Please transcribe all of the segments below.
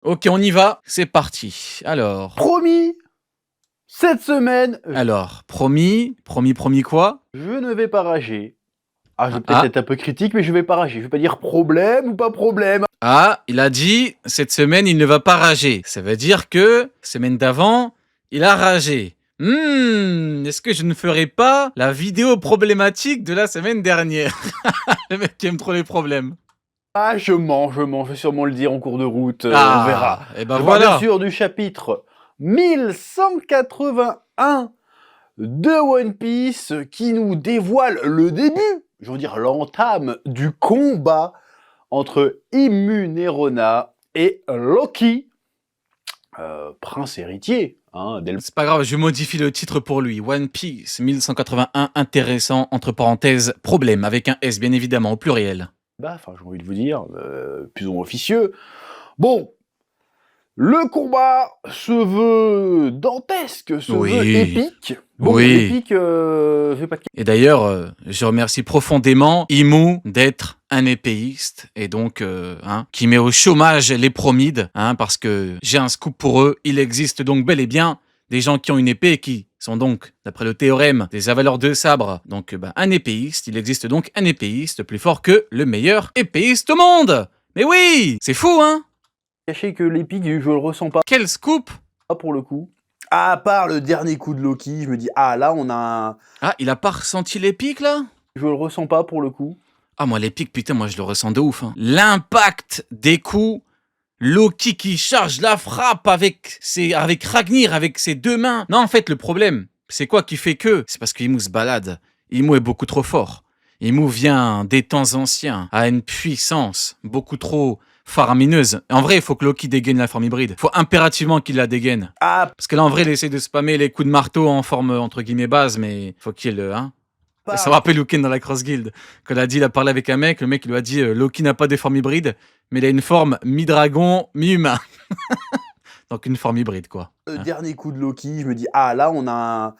Ok, on y va, c'est parti. Alors, Promis, cette semaine, promis quoi? je ne vais pas rager. Ah, je vais peut-être Ah, être un peu critique, mais je vais pas rager. Je vais pas dire problème ou pas problème. il a dit, cette semaine, il ne va pas rager. Ça veut dire que, semaine d'avant, il a ragé. Est-ce que je ne ferai pas la vidéo problématique de la semaine dernière? Le mec qui aime trop les problèmes. Ah, je mens, je vais sûrement le dire en cours de route, on verra. Et ben Je parle bien voilà. sûr du chapitre 1181 de One Piece qui nous dévoile le début, je veux dire l'entame du combat entre Immunerona et Loki, prince héritier. C'est pas grave, je modifie le titre pour lui. One Piece 1181, intéressant, entre parenthèses, problème, avec un S bien évidemment, au pluriel. Enfin, j'ai envie de vous dire, plus ou moins officieux. Bon, le combat se veut dantesque, se veut épique. Bon, oui. épique, je vais pas... Et d'ailleurs, je remercie profondément Imu d'être un épéiste et donc qui met au chômage les promides, parce que j'ai un scoop pour eux. Il existe donc bel et bien des gens qui ont une épée et qui sont donc, d'après le théorème des avaleurs de sabre, donc un épéiste. Il existe donc un épéiste plus fort que le meilleur épéiste au monde. Mais oui, c'est fou, hein? Caché que l'épique, je le ressens pas. Quel scoop? Pas pour le coup. À part le dernier coup de Loki, je me dis, ah là, on a un... Ah, il a pas ressenti l'épique, là? Je le ressens pas pour le coup. Ah, moi, l'épique, putain, moi, je le ressens de ouf. L'impact des coups, Loki qui charge la frappe avec Ragnir, avec ses deux mains. Non, en fait, le problème, c'est quoi qui fait que? C'est parce qu'Imu se balade. Imu est beaucoup trop fort. Imu vient des temps anciens, à une puissance beaucoup trop faramineuse. En vrai, il faut que Loki dégaine la forme hybride. Il faut impérativement qu'il la dégaine. Ah, Parce que là, en vrai, il essaie de spammer les coups de marteau en forme, entre guillemets, base, mais faut qu'il... Ça me rappelle Luken dans la Cross Guild. Quand il a parlé avec un mec, le mec lui a dit Loki n'a pas de forme hybride, mais il a une forme mi-dragon, mi-humain. Donc une forme hybride, quoi. Le dernier coup de Loki, je me dis, ah là, on a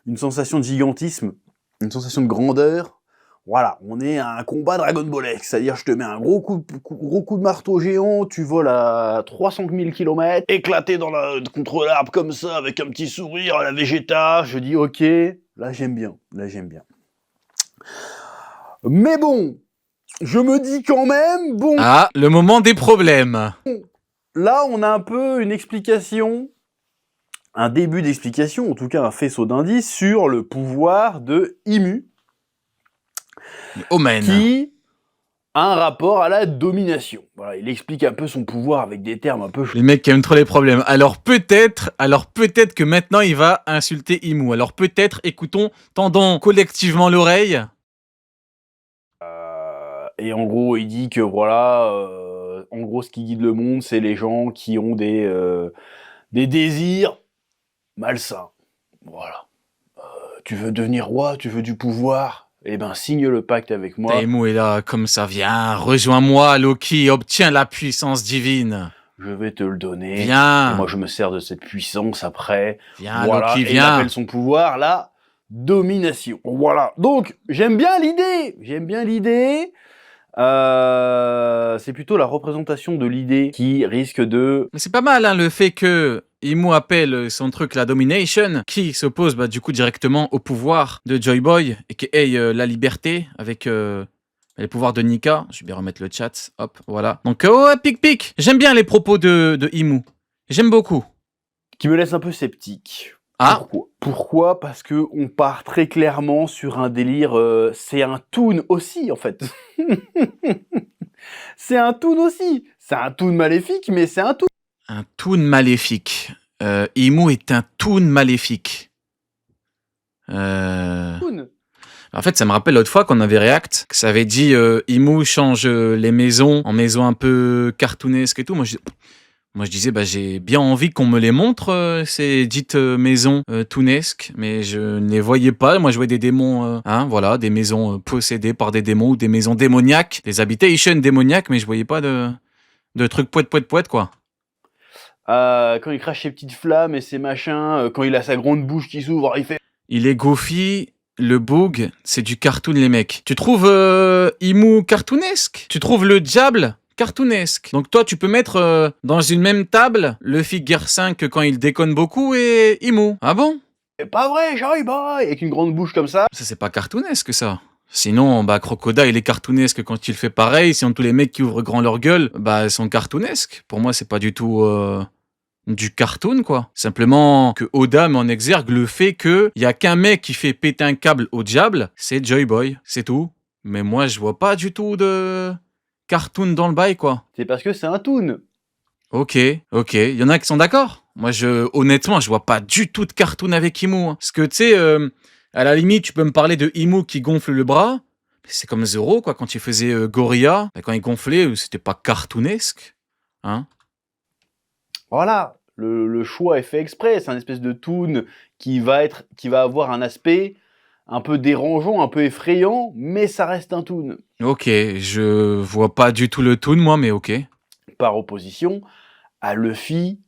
une sensation de gigantisme, une sensation de grandeur. Voilà, on est à un combat Dragon Ball X, c'est-à-dire je te mets un gros coup de marteau géant, tu voles à 300 000 km, éclaté contre l'arbre comme ça, avec un petit sourire à la Vegeta, je dis ok, là j'aime bien. Mais bon, je me dis quand même, bon... Ah, le moment des problèmes. Là, on a un peu une explication, un début d'explication, en tout cas un faisceau d'indices sur le pouvoir de Imu, Omen. qui a un rapport à la domination. Voilà, il explique un peu son pouvoir avec des termes un peu... Le mec qui aime trop les problèmes. Alors peut-être que maintenant il va insulter Imu. Alors peut-être, écoutons, tendons collectivement l'oreille. Et en gros, il dit que voilà, en gros, ce qui guide le monde, c'est les gens qui ont des désirs malsains. Voilà. Tu veux devenir roi, tu veux du pouvoir, eh ben signe le pacte avec moi. Imu est là comme ça, viens, rejoins-moi Loki, obtiens la puissance divine. Je vais te le donner. Viens. Et moi, je me sers de cette puissance après. Viens, voilà. Loki, Et viens. il appelle son pouvoir la domination. Voilà. Donc, j'aime bien l'idée. C'est plutôt la représentation de l'idée qui risque de... Mais c'est pas mal, le fait que Imu appelle son truc la domination, qui s'oppose du coup directement au pouvoir de Joy Boy, et qui est la liberté, avec les pouvoirs de Nika. Je vais bien remettre le chat, hop, voilà. Donc, pic. J'aime bien les propos de Imu. J'aime beaucoup. Qui me laisse un peu sceptique. Ah. Pourquoi? Parce que on part très clairement sur un délire... c'est un toon aussi, en fait. C'est un toon aussi. C'est un toon maléfique, mais c'est un toon. Un toon maléfique. Imu est un toon maléfique. Toon. En fait, ça me rappelle l'autre fois qu'on avait React, que ça avait dit Imu change les maisons en maisons un peu cartoonesques et tout. Moi, je disais, j'ai bien envie qu'on me les montre, ces dites maisons toonesques, mais je ne les voyais pas. Moi, je voyais des démons, voilà, des maisons possédées par des démons ou des maisons démoniaques, des habitations démoniaques, mais je voyais pas de trucs poète, quoi. Quand il crache ses petites flammes et ses machins, quand il a sa grande bouche qui s'ouvre, il fait... Il est goofy, le boog, c'est du cartoon, les mecs. Tu trouves Imu cartoonesque? Tu trouves le diable cartoonesque. Donc toi, tu peux mettre dans une même table Luffy Gear 5 quand il déconne beaucoup et Imu. Ah bon? C'est pas vrai, Joy Boy! Avec une grande bouche comme ça. Ça, c'est pas cartoonesque, ça. Sinon, bah, Crocodile, il est cartoonesque quand il fait pareil. Sinon, tous les mecs qui ouvrent grand leur gueule, bah, ils sont cartoonesques. Pour moi, c'est pas du tout du cartoon, quoi. Simplement que Oda met en exergue le fait que y a qu'un mec qui fait péter un câble au diable, c'est Joy Boy. C'est tout. Mais moi, je vois pas du tout de cartoon dans le bail, quoi. C'est parce que c'est un toon. Ok. Il y en a qui sont d'accord. Moi, honnêtement, je vois pas du tout de cartoon avec Imu, hein. Parce que, tu sais, à la limite, tu peux me parler de Imu qui gonfle le bras. C'est comme Zoro, quoi, quand il faisait Gorilla. Bah, quand il gonflait, c'était pas cartoonesque. Hein? Voilà, le choix est fait exprès. C'est un espèce de toon qui va avoir un aspect un peu dérangeant, un peu effrayant, mais ça reste un toon. Ok, je vois pas du tout le toon, moi, mais ok. Par opposition à Luffy,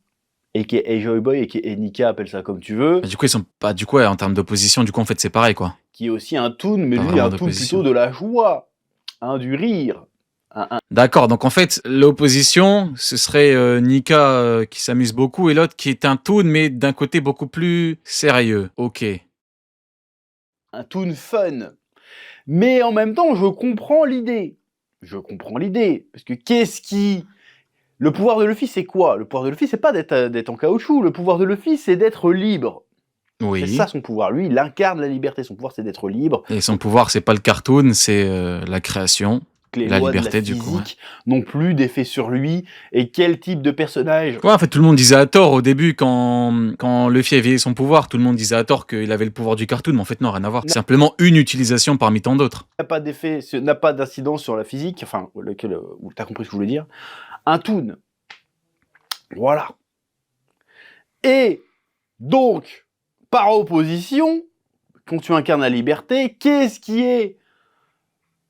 a.k.a. Joy Boy, a.k.a. Nika, appelle ça comme tu veux, Bah, du coup, ils sont pas. Du coup, ouais, en termes d'opposition, du coup, en fait, c'est pareil, quoi. qui est aussi un toon, mais Pas lui, vraiment un toon d'opposition. plutôt de la joie, hein, du rire. D'accord, donc en fait, l'opposition, ce serait Nika qui s'amuse beaucoup et l'autre qui est un toon, mais d'un côté beaucoup plus sérieux. Ok. Un toon fun. Mais en même temps, je comprends l'idée. Parce que le pouvoir de Luffy, c'est quoi? Le pouvoir de Luffy, c'est pas d'être en caoutchouc. Le pouvoir de Luffy, c'est d'être libre. C'est Oui. ça son pouvoir. Lui, il incarne la liberté. Son pouvoir, c'est d'être libre. Et son pouvoir, c'est pas le cartoon, c'est la création. Que les La lois liberté, de du la coup, ouais. physique n'ont plus d'effet sur lui. Et quel type de personnage? Ouais, en fait, tout le monde disait à tort au début, quand Luffy avait son pouvoir, tout le monde disait à tort qu'il avait le pouvoir du cartoon, mais en fait, non, rien à voir. Non. C'est simplement une utilisation parmi tant d'autres. N'a pas d'effet, n'a pas d'incidence sur la physique. Enfin, t'as compris ce que je voulais dire. Un toon. Voilà. Et donc, par opposition, quand tu incarnes la liberté, qu'est-ce qui est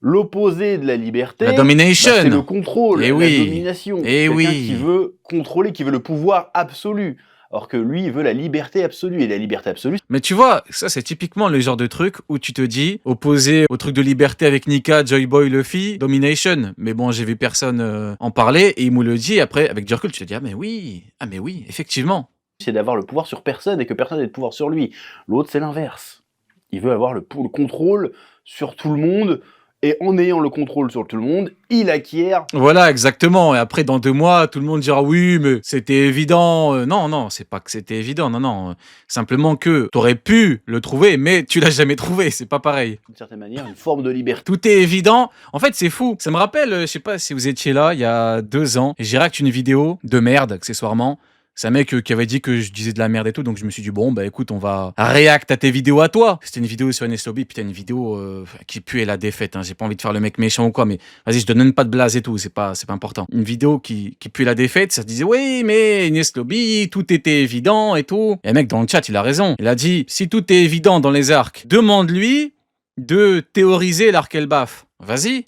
l'opposé de la liberté? La domination. C'est le contrôle, Eh la oui. domination. Eh Quelqu'un oui. qui veut contrôler, qui veut le pouvoir absolu. Alors que lui, il veut la liberté absolue. Et la liberté absolue, Mais tu vois, ça c'est typiquement le genre de truc où tu te dis, opposé au truc de liberté avec Nika, Joy Boy, Luffy, domination. Mais bon, j'ai vu personne en parler et il me le dit. Après, avec du recul, tu te dis, ah mais oui, effectivement. c'est d'avoir le pouvoir sur personne et que personne n'ait le pouvoir sur lui. L'autre, c'est l'inverse. Il veut avoir le contrôle sur tout le monde. Et en ayant le contrôle sur tout le monde, il acquiert... Voilà, exactement. Et après, dans 2 mois, tout le monde dira oui, mais c'était évident. Non, c'est pas que c'était évident. Non. Simplement que t'aurais pu le trouver, mais tu l'as jamais trouvé. C'est pas pareil. d'une certaine manière, une forme de liberté. Tout est évident. En fait, c'est fou. Ça me rappelle, je sais pas si vous étiez là, il y a 2 ans, et j'ai réacté une vidéo de merde, accessoirement. C'est un mec qui avait dit que je disais de la merde et tout, donc je me suis dit, bon, bah écoute, on va react à tes vidéos à toi. C'était une vidéo sur NSLobby, putain, une vidéo qui puait la défaite. Hein. J'ai pas envie de faire le mec méchant ou quoi, mais vas-y, je donne même pas de blase et tout, c'est pas important. Une vidéo qui puait la défaite, ça se disait, oui, mais NSLobby, tout était évident et tout. Et le mec dans le chat, il a raison. Il a dit, si tout est évident dans les arcs, demande-lui de théoriser l'arc Elbaf. Vas-y,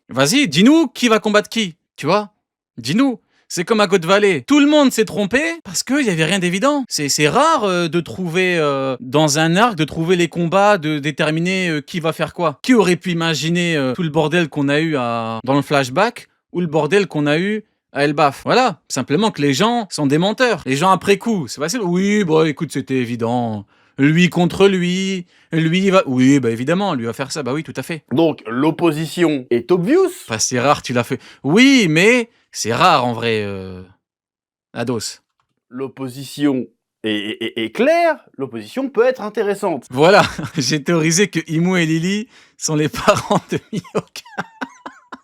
dis-nous qui va combattre qui, tu vois? Dis-nous. C'est comme à God Valley. Tout le monde s'est trompé parce qu'il n'y avait rien d'évident. C'est rare de trouver, dans un arc, de trouver les combats, de déterminer qui va faire quoi. Qui aurait pu imaginer tout le bordel qu'on a eu dans le flashback ou le bordel qu'on a eu à Elbaf. Voilà, simplement que les gens sont des menteurs. Les gens après coup, c'est facile. Oui, bon, écoute, c'était évident. Lui contre lui, il va... Oui, bah évidemment, lui va faire ça, bah oui, tout à fait. Donc, l'opposition est obvious. Enfin, c'est rare, tu l'as fait. Oui, mais c'est rare en vrai, Ados. L'opposition est claire. L'opposition peut être intéressante. Voilà, j'ai théorisé que Imu et Lily sont les parents de Mihawk.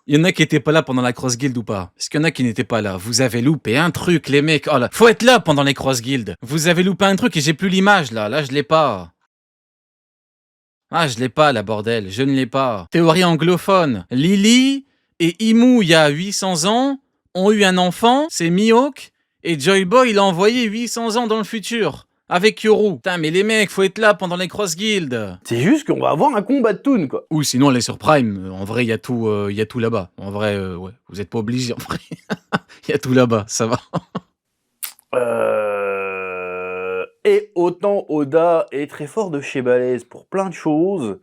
Il y en a qui étaient pas là pendant la Cross Guild ou pas? Parce qu'il y en a qui n'étaient pas là. Vous avez loupé un truc, les mecs. Oh là, faut être là pendant les Cross Guild. Vous avez loupé un truc et j'ai plus l'image là. Là, je l'ai pas. Ah, je l'ai pas, la bordel. Je ne l'ai pas. Théorie anglophone. Lily et Imu, il y a 800 ans, ont eu un enfant, c'est Mihawk. Et Joy Boy, il a envoyé 800 ans dans le futur. Avec Yoru. Putain, mais les mecs, faut être là pendant les Cross Guild. C'est juste qu'on va avoir un combat de toon, quoi. Ou sinon, elle est sur Prime. En vrai, il y a tout là-bas. En vrai, ouais. Vous êtes pas obligés, en vrai. Il y a tout là-bas, ça va. Et autant Oda est très fort de chez Balèze pour plein de choses,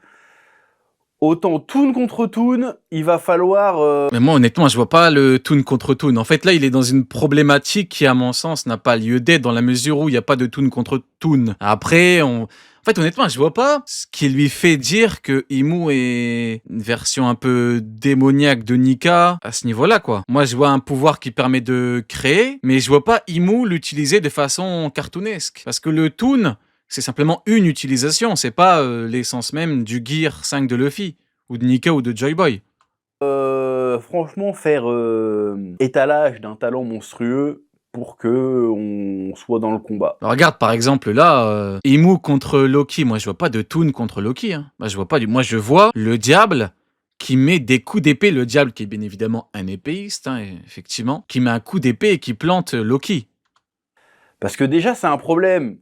autant Toon contre Toon, il va falloir... Mais moi, honnêtement, je vois pas le Toon contre Toon. En fait, là, il est dans une problématique qui, à mon sens, n'a pas lieu d'être dans la mesure où il n'y a pas de Toon contre Toon. Après, en fait, honnêtement, je vois pas ce qui lui fait dire que Imu est une version un peu démoniaque de Nika à ce niveau-là, quoi. Moi, je vois un pouvoir qui permet de créer, mais je vois pas Imu l'utiliser de façon cartoonesque. Parce que le Toon, c'est simplement une utilisation, c'est pas l'essence même du Gear 5 de Luffy, ou de Nika ou de Joy Boy. franchement, faire étalage d'un talent monstrueux pour que on soit dans le combat. Alors, regarde, par exemple, là, Imu contre Loki, moi je vois pas de Toon contre Loki. Hein. Moi je vois le diable qui met des coups d'épée, le diable qui est bien évidemment un épéiste, hein, effectivement, qui met un coup d'épée et qui plante Loki. Parce que déjà, c'est un problème.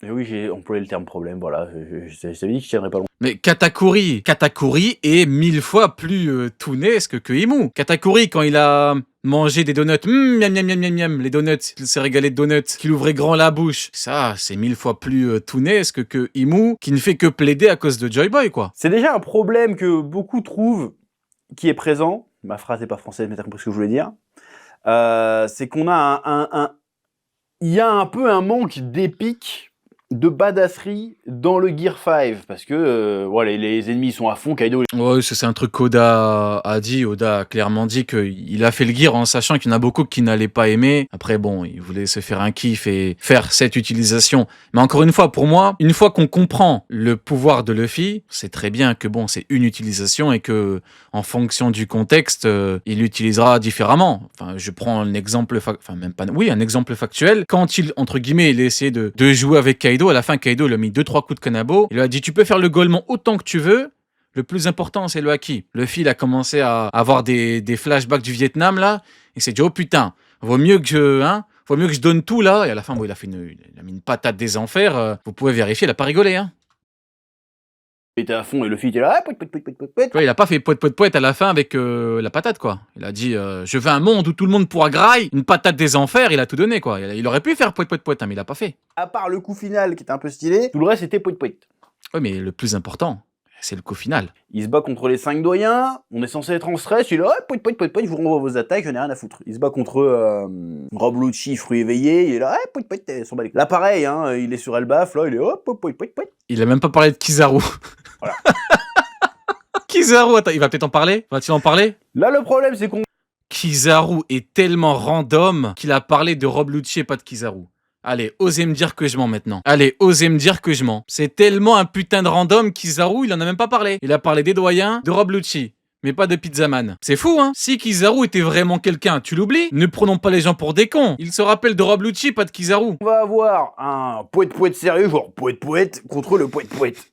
Et oui, j'ai employé le terme problème, voilà. J'avais dit que je tiendrais pas long. Mais Katakuri est 1000 fois plus toonesque que Imu. Katakuri, quand il a mangé des donuts, miam miam miam miam miam, les donuts, il s'est régalé de donuts, qu'il ouvrait grand la bouche, ça, c'est 1000 fois plus toonesque que Imu, qui ne fait que plaider à cause de Joy Boy, quoi. C'est déjà un problème que beaucoup trouvent qui est présent. Ma phrase n'est pas française, mais t'as compris ce que je voulais dire. C'est qu'on a il y a un peu un manque d'épique, de badasserie dans le Gear 5, parce que voilà, les ennemis sont à fond, Kaido... Ouais, ça, c'est un truc qu'Oda a dit. Oda a clairement dit qu'il a fait le Gear en sachant qu'il y en a beaucoup qui n'allaient pas aimer. Après, bon, il voulait se faire un kiff et faire cette utilisation. Mais encore une fois, pour moi, une fois qu'on comprend le pouvoir de Luffy, c'est très bien que bon, c'est une utilisation et que, en fonction du contexte, il l'utilisera différemment. Enfin, je prends un exemple, un exemple factuel. Quand il, entre guillemets, il a essayé de jouer avec Kaido, à la fin, Kaido lui a mis 2-3 coups de kanabo. Il lui a dit, tu peux faire le golemon autant que tu veux. Le plus important, c'est le haki. Luffy, il a commencé à avoir des flashbacks du Vietnam, là. Il s'est dit, oh putain, vaut mieux que je donne tout, là. Et à la fin, bon, il a mis une patate des enfers. Vous pouvez vérifier, il a pas rigolé, hein. Il était à fond et le Luffy était là, poit, poit, poit, poit, poit. Tu vois, il a pas fait poète poète poète à la fin avec la patate, quoi. Il a dit, je veux un monde où tout le monde pourra grailler, une patate des enfers, il a tout donné, quoi. Il aurait pu faire poète poète poète, hein, mais il a pas fait. À part le coup final qui était un peu stylé, tout le reste c'était poit, poit. Ouais, mais le plus important, c'est le coup final. Il se bat contre les 5 doyens, on est censé être en stress, il est là, poit, poit, poit, poit, je vous renvoie vos attaques, j'en ai rien à foutre. Il se bat contre Rob Lucci, fruit éveillé, il est là, poit, poit, s'en bat les couilles. Là pareil, hein, il est sur Elbaf, là il est hop, poit, poit, poit, poit. Il a même pas parlé de Kizaru. Voilà. Kizaru, attends, il va peut-être en parler? Va-t-il en parler? Là le problème c'est qu'on... Kizaru est tellement random qu'il a parlé de Rob Lucci et pas de Kizaru. Allez, osez me dire que je mens maintenant. Allez, osez me dire que je mens. C'est tellement un putain de random, Kizaru, il en a même pas parlé. Il a parlé des doyens, de Rob Lucci, mais pas de Pizzaman. C'est fou, hein? Si Kizaru était vraiment quelqu'un, tu l'oublies? Ne prenons pas les gens pour des cons. Il se rappelle de Rob Lucci, pas de Kizaru. On va avoir un poète poète sérieux, genre poète poète contre le poète poète.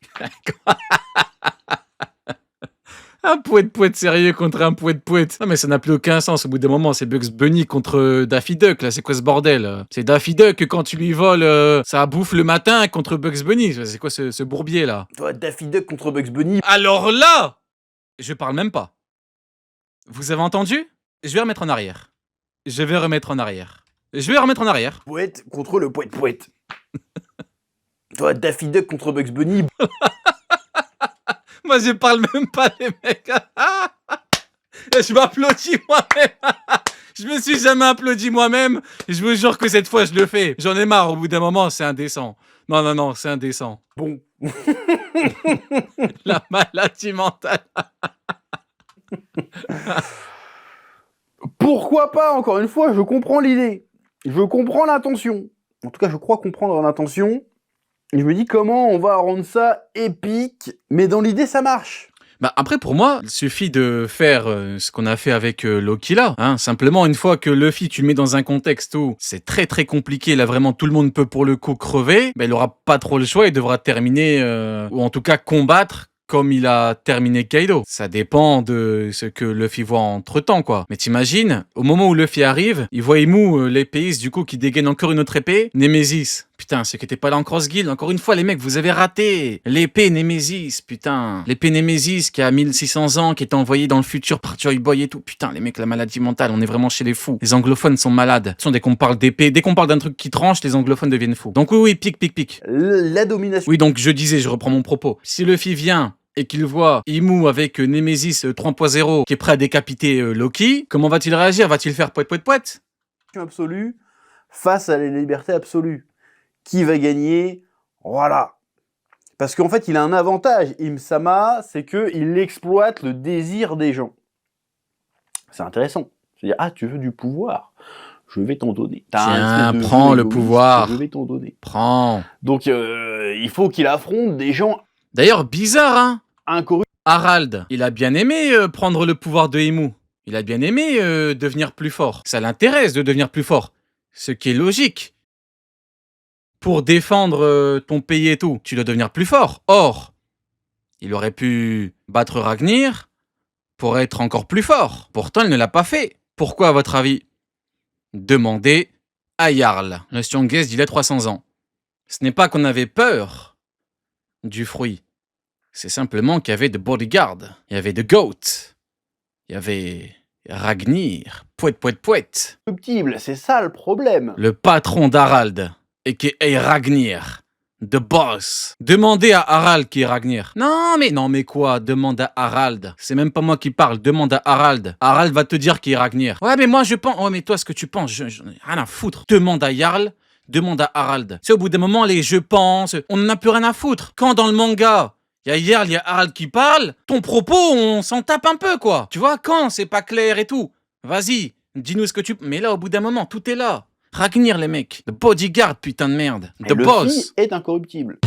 Un poète sérieux contre un poète. Non mais ça n'a plus aucun sens. Au bout d'un moment, c'est Bugs Bunny contre Daffy Duck. Là, c'est quoi ce bordel? C'est Daffy Duck quand tu lui voles ça bouffe le matin contre Bugs Bunny. C'est quoi ce bourbier là? Toi, Daffy Duck contre Bugs Bunny. Alors là, je parle même pas. Vous avez entendu? Je vais remettre en arrière. Poète contre le poète poète. Toi, Daffy Duck contre Bugs Bunny. Moi, je parle même pas, les mecs. Je m'applaudis moi-même. Je me suis jamais applaudi moi-même. Je vous jure que cette fois, je le fais. J'en ai marre. Au bout d'un moment, c'est indécent. Non, c'est indécent. Bon. La maladie mentale. Pourquoi pas, encore une fois, je comprends l'idée. Je comprends l'intention. En tout cas, je crois comprendre l'intention. Je me dis comment on va rendre ça épique, mais dans l'idée, ça marche. Bah après, pour moi, il suffit de faire ce qu'on a fait avec Loki là. Hein. Simplement, une fois que Luffy, tu le mets dans un contexte où c'est très très compliqué, là vraiment tout le monde peut pour le coup crever, bah, il aura pas trop le choix, il devra terminer, ou en tout cas combattre comme il a terminé Kaido. Ça dépend de ce que Luffy voit entre-temps, quoi. Mais t'imagines, au moment où Luffy arrive, il voit Imu, l'épéiste, du coup, qui dégaine encore une autre épée, Nemesis. Putain, c'est que t'es pas là en Cross Guild. Encore une fois, les mecs, vous avez raté. L'épée Nemesis, putain. L'épée Nemesis qui a 1600 ans, qui est envoyée dans le futur par Joy Boy et tout. Putain, les mecs, la maladie mentale, on est vraiment chez les fous. Les anglophones sont malades. Dès qu'on parle d'épée, dès qu'on parle d'un truc qui tranche, les anglophones deviennent fous. Donc oui, pique. La domination. Oui, donc je disais, je reprends mon propos. Si Luffy vient et qu'il voit Imu avec Nemesis 3.0 qui est prêt à décapiter Loki, comment va-t-il réagir? Va-t-il faire poète poète poète? Absolue face à la liberté absolue. Qui va gagner? Voilà. Parce qu'en fait, il a un avantage, Im-sama, c'est qu'il exploite le désir des gens. C'est intéressant. C'est-à-dire, ah, tu veux du pouvoir? Je vais t'en donner. Tiens, prends le pouvoir. Je vais t'en donner. Prends. Donc, il faut qu'il affronte des gens D'ailleurs, bizarre, hein? incorruptibles. Harald, il a bien aimé prendre le pouvoir de Imu. Il a bien aimé devenir plus fort. Ça l'intéresse de devenir plus fort. Ce qui est logique. Pour défendre ton pays et tout, tu dois devenir plus fort. Or, il aurait pu battre Ragnir pour être encore plus fort. Pourtant, il ne l'a pas fait. Pourquoi, à votre avis? Demandez à Jarl, le strongest d'il y a 300 ans. Ce n'est pas qu'on avait peur du fruit. C'est simplement qu'il y avait de bodyguards. Il y avait de goats. Il y avait Ragnir. Pouet, pouet, pouet. C'est ça le problème. Le patron d'Harald, a.k.a. Ragnir. The boss. Demandez à Harald qui est Ragnir. Non mais quoi? Demande à Harald. C'est même pas moi qui parle, demande à Harald. Harald va te dire qui est Ragnir. Ouais mais moi je pense... Ouais mais toi ce que tu penses, j'en ai rien à foutre. Demande à Jarl, demande à Harald. C'est au bout d'un moment les je pense, on n'en a plus rien à foutre. Quand dans le manga, il y a Jarl, il y a Harald qui parle, ton propos on s'en tape un peu quoi. Tu vois, quand c'est pas clair et tout. Vas-y, dis-nous ce que tu... Mais là au bout d'un moment, tout est là. Ragnir les mecs, le bodyguard putain de merde, the boss. Luffy est incorruptible.